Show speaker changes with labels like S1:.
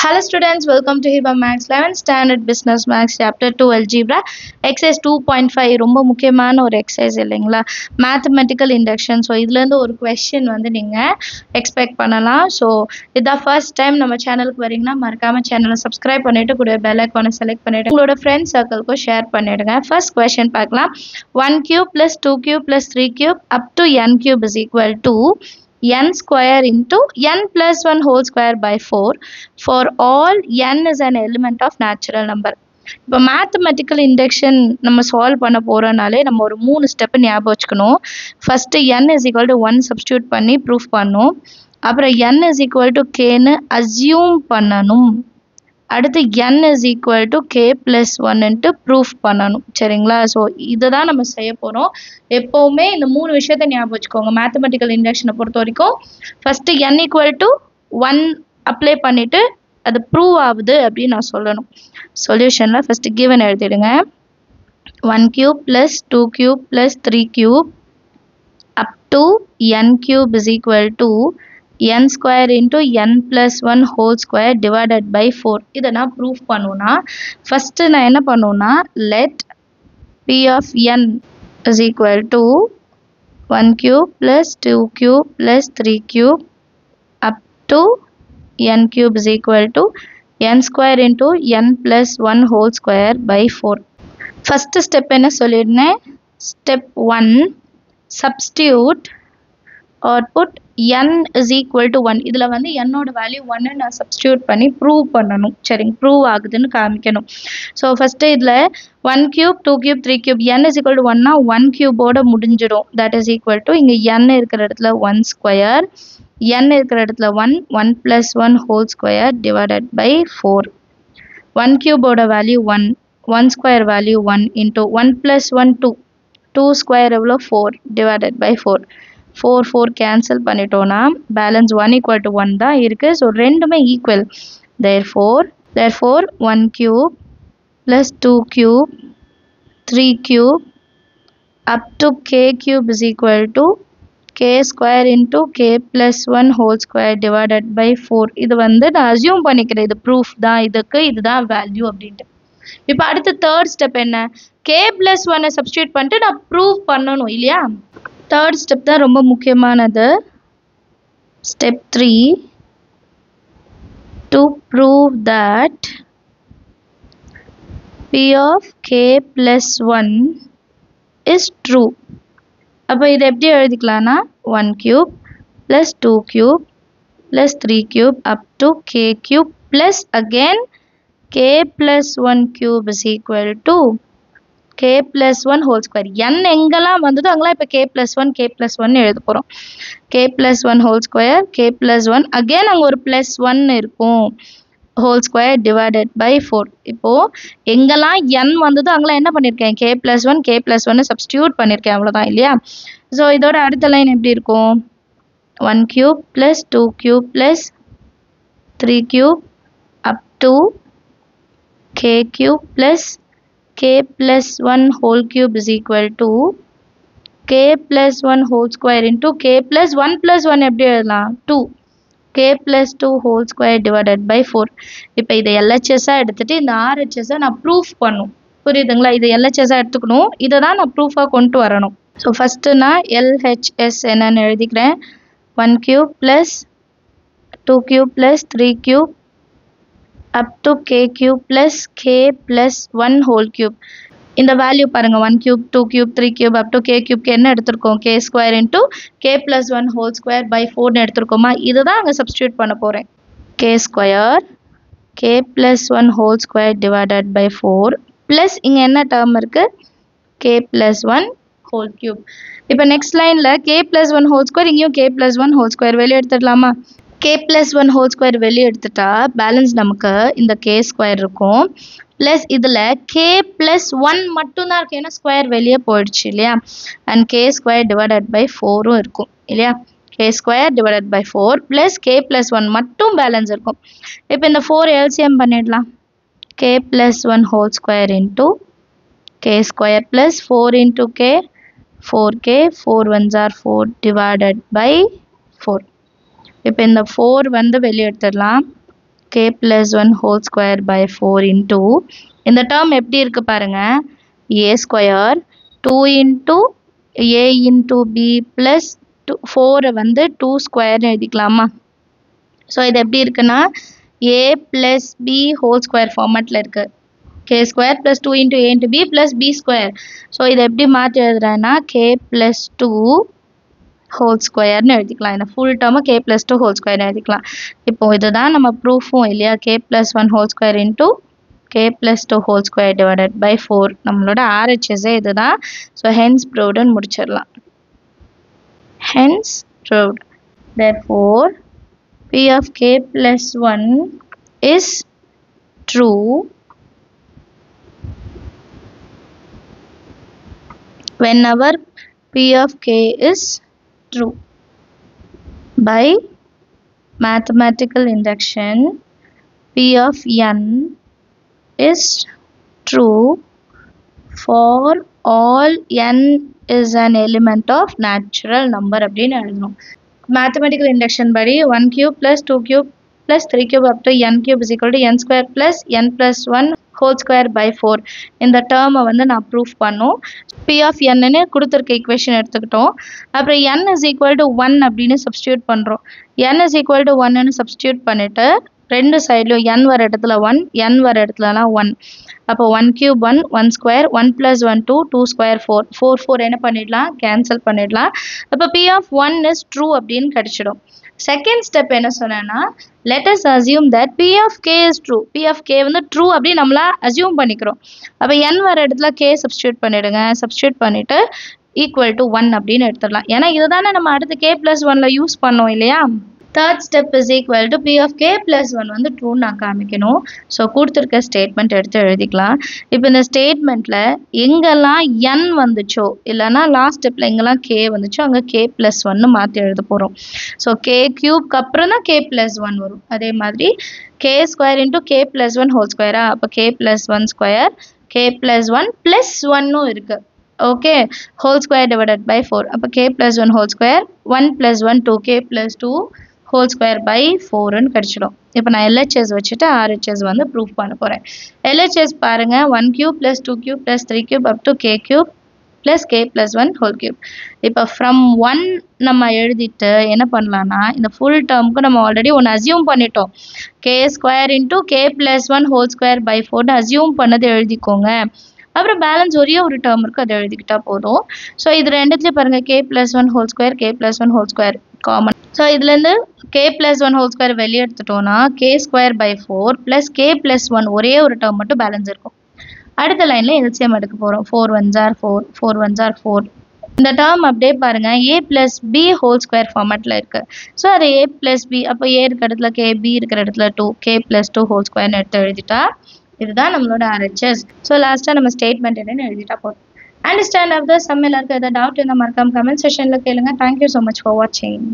S1: Hello students, welcome to Hiba Max 11 Standard Business Max Chapter 2 Algebra Exercise 2.5 ரொம்ப முக்கியமான ஒரு exercise இல்லைங்களா mathematical induction. So இதுலேருந்து ஒரு கொஸ்டின் வந்து நீங்கள் எக்ஸ்பெக்ட் பண்ணலாம். ஸோ இதான் ஃபர்ஸ்ட் டைம் நம்ம சேனலுக்கு வரீங்கன்னா மறக்காமல் சேனலை சப்ஸ்கிரைப் பண்ணிவிட்டு கூட பெல் ஐக்கானை செலக்ட் பண்ணிவிட்டு உங்களோட ஃப்ரெண்ட்ஸ் சர்க்கிள்க்கும் ஷேர் பண்ணிவிடுங்க. ஃபர்ஸ்ட் கொஸ்டின் பார்க்கலாம். 1 cube plus 2 cube plus 3 cube up to n cube is equal to n square into n plus 1 whole square by 4 for all n is an element of natural number. இப்போ mathematical induction நம்ம solve பண்ண போகிறனாலே நம்ம ஒரு 3 step ஞாபகம் வச்சுக்கணும். First n is equal to 1 substitute பண்ணி proof பண்ணணும். அப்புறம் n is equal to kன்னு அஸ்யூம் பண்ணணும். அடுத்து n is equal to k plus 1ன்ட்டு ப்ரூஃப் பண்ணணும். சரிங்களா? ஸோ இதை தான் நம்ம செய்ய போகிறோம். எப்போவுமே இந்த 3 விஷயத்தை ஞாபகம் வச்சுக்கோங்க. மேத்தமெட்டிக்கல் இண்டக்ஷனை பொறுத்த வரைக்கும் first n equal to 1 apply பண்ணிவிட்டு அது ப்ரூவ் ஆகுது அப்படின்னு நான் சொல்லணும். சொல்யூஷனில் first given எழுதிடுங்க. 1 cube plus 2 cube plus 3 cube up to n cube is equal to n square into n plus 1 whole square divided by 4. இதை நான் ப்ரூஃப் பண்ணுவேன்னா ஃபஸ்ட்டு நான் என்ன பண்ணுவேன்னா let p of n is equal to 1 cube plus 2 cube plus 3 cube up to n cube is equal to n square into n plus 1 whole square by 4. First step என்ன சொல்லிருந்தேன்? Step 1 substitute or put n is equal to 1. இதில் வந்து என்னோட value 1 நான் substitute பண்ணி prove பண்ணணும். சரிங்க, prove ஆகுதுன்னு காமிக்கணும். ஸோ ஃபஸ்ட்டு இதில் 1 cube 2 cube 3 cube n is equal to 1னா 1 cube முடிஞ்சிடும். தட் இஸ் ஈக்குவல் டு இங்கே n இருக்கிற இடத்துல 1 ஸ்கொயர், n இருக்கிற இடத்துல 1 1 plus 1 whole square divided by 4. 1 cube value 1, 1 square value 1 into 1 plus 1 2, 2 square எவ்வளோ 4 divided by 4. 4 4 கேன்சல் பண்ணிட்டோன்னா balance 1 equal to 1 தான் இருக்குது. ஸோ ரெண்டுமே equal. therefore 1 cube plus 2 cube 3 cube up to k cube is equal to k square into k plus 1 whole square divided by 4. இது வந்து நான் assume பண்ணிக்கிறேன் இது ப்ரூஃப் தான், இதுதான் வேல்யூ அப்படின்ட்டு. இப்போ அடுத்து தேர்ட் ஸ்டெப் என்ன? k plus 1 சப்ஸ்டியூட் பண்ணிட்டு நான் ப்ரூவ் பண்ணணும் இல்லையா? தேர்ட் ஸ்டெப் தான் ரொம்ப முக்கியமானது. Step 3 to prove that p of k plus 1 is true. அப்போ இது எப்படி எழுதிக்கலாம்னா 1 cube plus 2 cube plus 3 cube up to k cube plus again k plus 1 cube is equal to k plus 1 whole square. n எங்கெல்லாம் வந்ததோ அங்கெல்லாம் இப்போ k plus 1 எழுத போகிறோம். k plus 1 whole square, k plus 1 again அங்கே ஒரு plus 1 இருக்கும் whole square divided by 4. இப்போது எங்கெல்லாம் n வந்ததோ அங்கெல்லாம் என்ன பண்ணியிருக்கேன்? k plus 1 சப்ஸ்டியூட் பண்ணியிருக்கேன், அவ்வளோதான் இல்லையா? ஸோ இதோட அடுத்த லைன் எப்படி இருக்கும்? 1 cube plus 2 cube plus 3 cube up to k cube plus k plus 1 whole cube is equal to k plus 1 whole square into k plus 1 எப்படி எழுதலாம்? 2 k plus 2 whole square divided by 4. இப்போ இதை LHS-ஆக எடுத்துகிட்டு இந்த RHS-ஐ நான் proof பண்ணும். புரியுதுங்களா? இதை LHS-ஆக எடுத்துக்கணும், இதை தான் நான் ப்ரூஃபாக கொண்டு வரணும். ஸோ ஃபஸ்ட்டு நான் LHS என்னன்னு எழுதிக்கிறேன். 1 cube plus 2 cube plus 3 cube up to k cube plus k plus 1 whole cube. இந்த வேல்யூ பாருங்கள், 1 cube 2 cube 3 cube up to k cube என்ன எடுத்திருக்கோம்? k square into k plus 1 whole square by 4 எடுத்திருக்கோமா? இதுதான் அங்கே substitute பண்ண போகிறேன். k square k plus 1 whole square divided by 4 plus இங்கே என்ன டேர்ம் இருக்குது? k plus 1 whole cube. இப்போ நெக்ஸ்ட் லைனில் k plus 1 whole square, இங்கேயும் k plus 1 whole square வெளியே எடுத்துடலாமா? k plus 1 whole square வெளியே எடுத்துட்டா பேலன்ஸ் நமக்கு இந்த k square இருக்கும். ப்ளஸ் இதில் k plus 1 மட்டும்தான் இருக்குது, ஏன்னா ஸ்கொயர் வெளியே போயிடுச்சு இல்லையா? And k square divided by 4ம் இருக்கும் இல்லையா? k square divided by 4 plus k plus 1 மட்டும் பேலன்ஸ் இருக்கும். இப்போ இந்த 4 LCM பண்ணிடலாம். k plus 1 whole square into k square plus 4 into k 4k 4 ones are 4 divided by 4. இப்போ இந்த 4 வந்து வெளியே எடுத்துடலாம். k plus 1 whole square by 4 into இந்த term எப்படி இருக்கு பாருங்க a square 2 into a into b plus 4 வந்து 2 square எழுதிக்கலாமா ஸோ இது எப்படி இருக்குன்னா a plus b whole square ஃபார்மேட்டில் இருக்கு k square plus 2 into a into b plus b square so இதை எப்படி மாற்றி எழுதுறேன்னா k plus 2 whole square னு எழுதிக்கலாம் இந்த full term k plus 2 whole square னு எழுதிக்கலாம் இப்போ இதுதான் நம்ம ப்ரூஃபும் இல்லையா k plus 1 whole square into k plus 2 whole square divided by 4 நம்மளோட RHS இதுதான் ஸோ hence proved னு முடிச்சிடலாம் hence proved therefore p of k plus 1 is true whenever p of k is true by mathematical induction p of n is true for all n is an element of natural number அப்படின்னு எழுதணும் mathematical induction படி 1 cube plus 2 cube plus 3 cube up to n cube is equal to n square plus n plus 1 whole square by 4 இந்த term வந்து நான் proof பண்ணோம் p of n னு கொடுத்திருக்க equation எடுத்துக்கிட்டோம் அப்புறம் n is equal to 1 அப்படின்னு substitute பண்றோம் n is equal to 1 னு substitute பண்ணிட்டு ரெண்டு சைடுலயும் n வர இடத்துல 1 n வர இடத்துலலாம் 1 அப்போ 1 cube 1 1 square 1 plus 1 2 2 square 4 4 என்ன பண்ணிடலாம் கேன்சல் பண்ணிடலாம் அப்போ p of 1 is true அப்படின்னு கிடைச்சிடும் செகண்ட் ஸ்டெப் என்ன சொன்னேன்னா let us assume that p of k is true p of k வந்து true அப்படி நம்மளா assume பண்ணிக்கிறோம் அப்போ n வர இடத்துல k substitute பண்ணிடுங்க substitute பண்ணிட்டு equal to 1 அப்படின்னு எடுத்துடலாம் ஏன்னா இதுதானே நம்ம அடுத்து k plus 1ல யூஸ் பண்ணோம் இல்லையா third step is equal to p of k plus 1 வந்து true நான் காமிக்கணும் ஸோ கொடுத்துருக்க ஸ்டேட்மெண்ட் எடுத்து எழுதிக்கலாம் இப்போ இந்த ஸ்டேட்மெண்ட்டில் எங்கெல்லாம் n வந்துச்சோ இல்லைனா லாஸ்ட் ஸ்டெப்பில் எங்கெல்லாம் k வந்துச்சோ அங்கே k plus 1 மாற்றி எழுத போகிறோம் ஸோ k க்யூப்க்கு அப்புறம் தான் k plus 1 வரும் அதே மாதிரி k square into k plus 1 whole square அப்போ k plus 1 square k plus 1 plus 1 இருக்கு okay whole square divided by 4 அப்போ k plus 1 whole square 1 plus 1 2k plus 2 whole square by 4 னு கிடைச்சிடும் இப்போ நான் LHS வச்சுட்டு RHS வந்து ப்ரூஃப் பண்ண போகிறேன் LHS பாருங்க 1 cube plus 2 cube plus 3 cube up to k cube plus k plus 1 whole cube இப்போ from 1 நம்ம எழுதிட்டு என்ன பண்ணலாம்னா இந்த ஃபுல் டேர்முக்கு நம்ம ஆல்ரெடி ஒன்று அசியூம் பண்ணிட்டோம் k square into k plus 1 whole square by 4 assume பண்ணது எழுதிக்கோங்க அப்புறம் பேலன்ஸ் ஒரே ஒரு டேர்ம் இருக்குது அதை எழுதிக்கிட்டா போதும் ஸோ இது ரெண்டுத்துலேயும் பாருங்கள் k plus 1 whole square k plus 1 whole square common so இதுலேருந்து k plus 1 whole square வெளியே எடுத்துட்டோம்னா k square by 4 plus k plus 1 ஒரே ஒரு டேர்ம் மட்டும் பேலன்ஸ் இருக்கும் அடுத்த லைனில் எல்சிஎம் எடுக்க போகிறோம் 4 1s are 4 4 1s are 4 இந்த டேர்ம் அப்படியே பாருங்க a plus b whole square ஃபார்மேட்டில் இருக்குது ஸோ அது a plus b அப்போ a இருக்கிற இடத்துல k b இருக்கிற இடத்துல 2 k plus 2 whole square எடுத்து எழுதிட்டா இதுதான் நம்மளோட RHS ஸோ லாஸ்ட்டாக நம்ம ஸ்டேட்மெண்ட் என்னன்னு எழுதிட்டா போதும் அண்டர்ஸ்டாண்ட் ஆஃப் த சம் எல்லாருக்கும் எதாவது டவுட் இருந்தால் மறக்காம கமெண்ட் செஷனில் கேளுங்க தேங்க்யூ ஸோ மச் ஃபார் வாட்சிங்